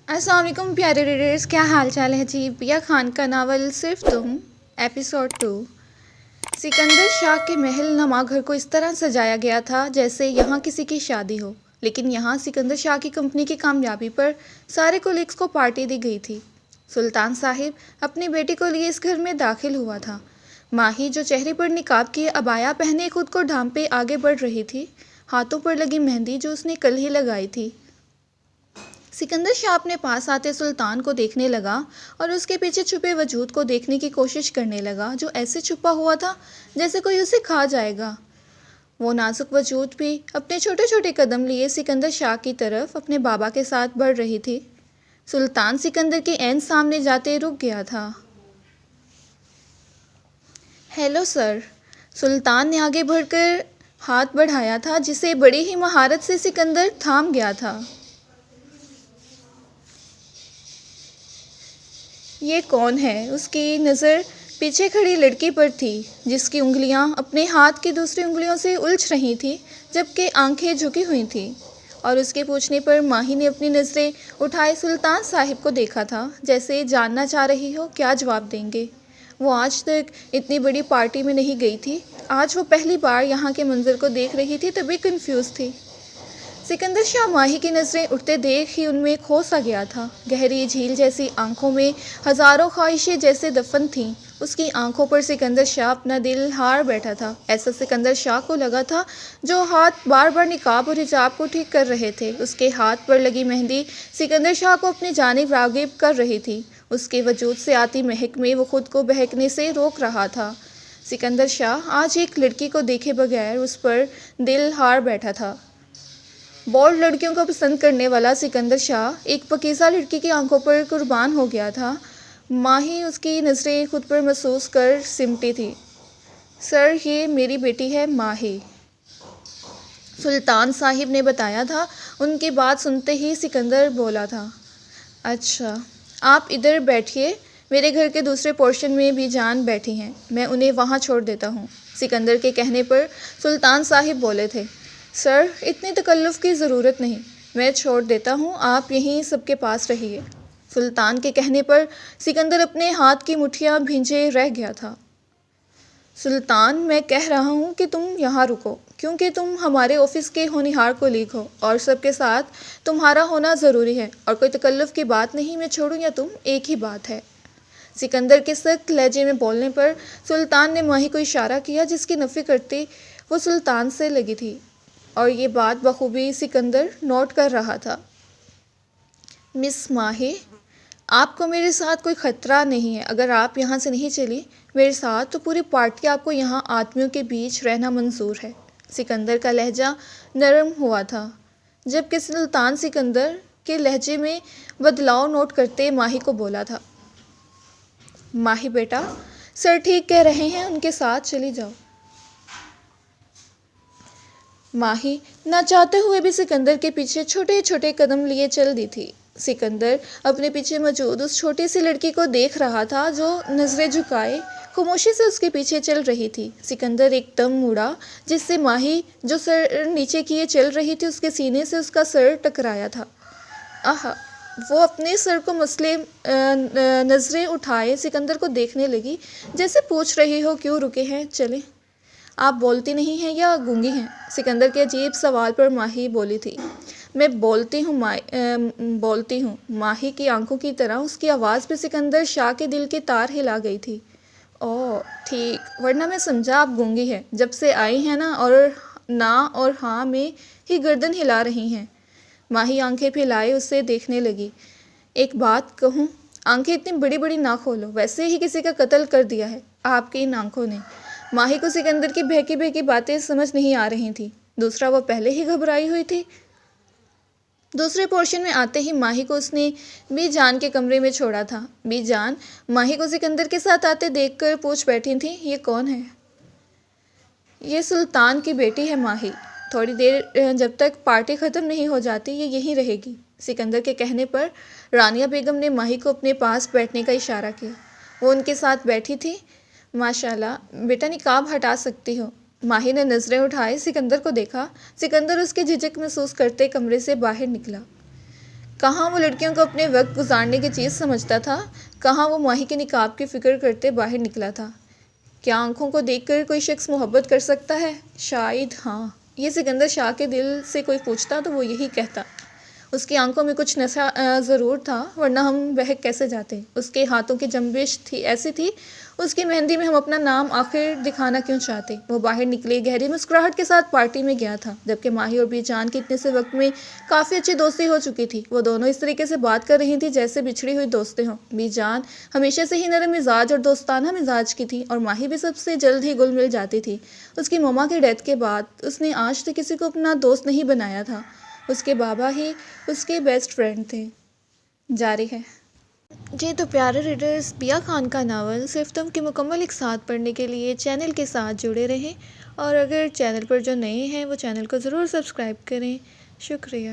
السلام علیکم پیارے ریڈرز، کیا حال چال ہے جی؟ پیا خان کا ناول صرف تم، ایپیسوڈ 2۔ سکندر شاہ کے محل نما گھر کو اس طرح سجایا گیا تھا جیسے یہاں کسی کی شادی ہو، لیکن یہاں سکندر شاہ کی کمپنی کی کامیابی پر سارے کولیگز کو پارٹی دی گئی تھی۔ سلطان صاحب اپنی بیٹی کو لیے اس گھر میں داخل ہوا تھا۔ ماہی جو چہرے پر نقاب کی عبایا پہنے خود کو ڈھانپے آگے بڑھ رہی تھی، ہاتھوں پر لگی مہندی جو اس نے کل ہی لگائی تھی۔ سکندر شاہ اپنے پاس آتے سلطان کو دیکھنے لگا اور اس کے پیچھے چھپے وجود کو دیکھنے کی کوشش کرنے لگا جو ایسے چھپا ہوا تھا جیسے کوئی اسے کھا جائے گا۔ وہ نازک وجود بھی اپنے چھوٹے چھوٹے قدم لیے سکندر شاہ کی طرف اپنے بابا کے ساتھ بڑھ رہی تھی۔ سلطان سکندر کے عین سامنے جاتے رک گیا تھا۔ Hello sir. سلطان نے آگے بڑھ کر ہاتھ بڑھایا تھا جسے بڑی ہی مہارت سے سکندر تھام گیا تھا۔ یہ کون ہے؟ اس کی نظر پیچھے کھڑی لڑکی پر تھی جس کی انگلیاں اپنے ہاتھ کی دوسری انگلیوں سے الجھ رہی تھیں جبکہ آنکھیں جھکی ہوئی تھیں، اور اس کے پوچھنے پر ماہی نے اپنی نظریں اٹھائے سلطان صاحب کو دیکھا تھا جیسے جاننا چاہ رہی ہو کیا جواب دیں گے۔ وہ آج تک اتنی بڑی پارٹی میں نہیں گئی تھی، آج وہ پہلی بار یہاں کے منظر کو دیکھ رہی تھی تبھی کنفیوز تھی۔ سکندر شاہ ماہی کی نظریں اٹھتے دیکھ ہی ان میں کھو سا گیا تھا۔ گہری جھیل جیسی آنکھوں میں ہزاروں خواہشیں جیسے دفن تھیں۔ اس کی آنکھوں پر سکندر شاہ اپنا دل ہار بیٹھا تھا۔ ایسا سکندر شاہ کو لگا تھا جو ہاتھ بار بار نقاب اور حجاب کو ٹھیک کر رہے تھے۔ اس کے ہاتھ پر لگی مہندی سکندر شاہ کو اپنی جانب راغب کر رہی تھی۔ اس کے وجود سے آتی مہک میں وہ خود کو بہکنے سے روک رہا تھا۔ سکندر شاہ آج ایک لڑکی کو دیکھے بغیر اس پر دل ہار بیٹھا تھا۔ بولڈ لڑکیوں کو پسند کرنے والا سکندر شاہ ایک پاکیزہ لڑکی کی آنکھوں پر قربان ہو گیا تھا۔ ماہی اس کی نظریں خود پر محسوس کر سمٹی تھی۔ سر، یہ میری بیٹی ہے ماہی، سلطان صاحب نے بتایا تھا۔ ان کی بات سنتے ہی سکندر بولا تھا، اچھا آپ ادھر بیٹھیے، میرے گھر کے دوسرے پورشن میں بھی جان بیٹھی ہیں، میں انہیں وہاں چھوڑ دیتا ہوں۔ سکندر کے کہنے پر سلطان صاحب بولے تھے، سر اتنی تکلف کی ضرورت نہیں، میں چھوڑ دیتا ہوں، آپ یہیں سب کے پاس رہیے۔ سلطان کے کہنے پر سکندر اپنے ہاتھ کی مٹھیاں بھینجے رہ گیا تھا۔ سلطان، میں کہہ رہا ہوں کہ تم یہاں رکو کیونکہ تم ہمارے آفس کے ہونہار کولیگ ہو اور سب کے ساتھ تمہارا ہونا ضروری ہے، اور کوئی تکلف کی بات نہیں، میں چھوڑوں یا تم، ایک ہی بات ہے۔ سکندر کے سخت لہجے میں بولنے پر سلطان نے ماہی کو اشارہ کیا جس کی نفی کرتی وہ سلطان سے لگی تھی، اور یہ بات بخوبی سکندر نوٹ کر رہا تھا۔ مس ماہی، آپ کو میرے ساتھ کوئی خطرہ نہیں ہے، اگر آپ یہاں سے نہیں چلی میرے ساتھ تو پوری پارٹی آپ کو یہاں آدمیوں کے بیچ رہنا منظور ہے۔ سکندر کا لہجہ نرم ہوا تھا جبکہ سلطان سکندر کے لہجے میں بدلاؤ نوٹ کرتے ماہی کو بولا تھا، ماہی بیٹا، سر ٹھیک کہہ رہے ہیں، ان کے ساتھ چلی جاؤ۔ ماہی نہ چاہتے ہوئے بھی سکندر کے پیچھے چھوٹے چھوٹے قدم لیے چل دی تھی۔ سکندر اپنے پیچھے موجود اس چھوٹی سی لڑکی کو دیکھ رہا تھا جو نظریں جھکائے خاموشی سے اس کے پیچھے چل رہی تھی۔ سکندر ایک دم مڑا جس سے ماہی جو سر نیچے کیے چل رہی تھی اس کے سینے سے اس کا سر ٹکرایا تھا۔ آہا! وہ اپنے سر کو مسلے نظریں اٹھائے سکندر کو دیکھنے لگی جیسے پوچھ رہی ہو کیوں رکے ہیں، چلیں۔ آپ بولتی نہیں ہیں یا گونگی ہیں؟ سکندر کے عجیب سوال پر ماہی بولی تھی، میں بولتی ہوں، ماہی کی آنکھوں کی طرح اس کی آواز پہ سکندر شاہ کے دل کی تار ہلا گئی تھی۔ اوہ ٹھیک، ورنہ میں سمجھا آپ گونگی ہیں، جب سے آئی ہیں نا اور ہاں میں ہی گردن ہلا رہی ہیں۔ ماہی آنکھیں پھیلائے اسے دیکھنے لگی۔ ایک بات کہوں، آنکھیں اتنی بڑی بڑی نہ کھولو، ویسے ہی کسی کا قتل کر دیا ہے آپ کی ان آنکھوں نے۔ ماہی کو سکندر کی بہکی بہکی باتیں سمجھ نہیں آ رہی تھیں، دوسرا وہ پہلے ہی گھبرائی ہوئی تھی۔ دوسرے پورشن میں آتے ہی ماہی کو اس نے بی جان کے کمرے میں چھوڑا تھا۔ بی جان ماہی کو سکندر کے ساتھ آتے دیکھ کر پوچھ بیٹھی تھیں، یہ کون ہے؟ یہ سلطان کی بیٹی ہے ماہی، تھوڑی دیر جب تک پارٹی ختم نہیں ہو جاتی یہ یہیں رہے گی۔ سکندر کے کہنے پر رانیہ بیگم نے ماہی کو اپنے پاس بیٹھنے کا اشارہ کیا۔ وہ ان کے ساتھ بیٹھی تھی۔ ماشاءاللہ، بیٹا نقاب ہٹا سکتی ہو۔ ماہی نے نظریں اٹھائے سکندر کو دیکھا۔ سکندر اس کی جھجک محسوس کرتے کمرے سے باہر نکلا۔ کہاں وہ لڑکیوں کو اپنے وقت گزارنے کی چیز سمجھتا تھا، کہاں وہ ماہی کے نقاب کی فکر کرتے باہر نکلا تھا۔ کیا آنکھوں کو دیکھ کر کوئی شخص محبت کر سکتا ہے؟ شاید ہاں۔ یہ سکندر شاہ کے دل سے کوئی پوچھتا تو وہ یہی کہتا۔ اس کی آنکھوں میں کچھ نشہ ضرور تھا، ورنہ ہم بہک کیسے جاتے۔ اس کے ہاتھوں کی جنبش ایسی تھی، اس کی مہندی میں ہم اپنا نام آخر دکھانا کیوں چاہتے۔ وہ باہر نکلے، گہری مسکراہٹ کے ساتھ پارٹی میں گیا تھا، جبکہ ماہی اور بی جان کی اتنے سے وقت میں کافی اچھی دوستی ہو چکی تھی۔ وہ دونوں اس طریقے سے بات کر رہی تھیں جیسے بچھڑی ہوئی دوستیں ہوں۔ بی جان ہمیشہ سے ہی نرم مزاج اور دوستانہ مزاج کی تھی، اور ماہی بھی سب سے جلد ہی گل مل جاتی تھی۔ اس کی مما کی ڈیتھ کے بعد اس نے آج تک کسی کو اپنا دوست نہیں بنایا تھا، اس کے بابا ہی اس کے بیسٹ فرینڈ تھے۔ جاری ہے۔ جی تو پیارے ریڈرز، بیا خان کا ناول صرف تم کے مکمل ایک ساتھ پڑھنے کے لیے چینل کے ساتھ جڑے رہیں، اور اگر چینل پر جو نئے ہیں وہ چینل کو ضرور سبسکرائب کریں۔ شکریہ۔